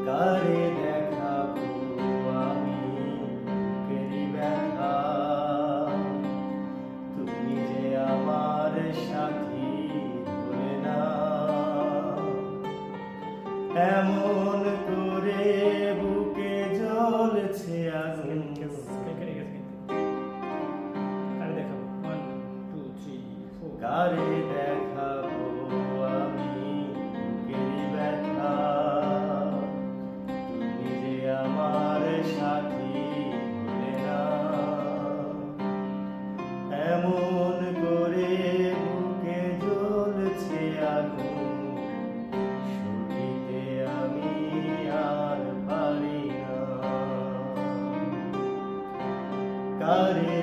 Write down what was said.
কারে দেখাবো আমি বুকেরই ব্যথা, তুমি যে আমার সাথী হলে না। এমন করে বুকে জ্বলছে আগুন, কারে দেখাবো আমি বুকেরই ব্যথা, তুমি যে আমার সাথী হলে না। এমন করে বুকে জ্বলছে আগুন, সইতে আমি আর পারি না। কারে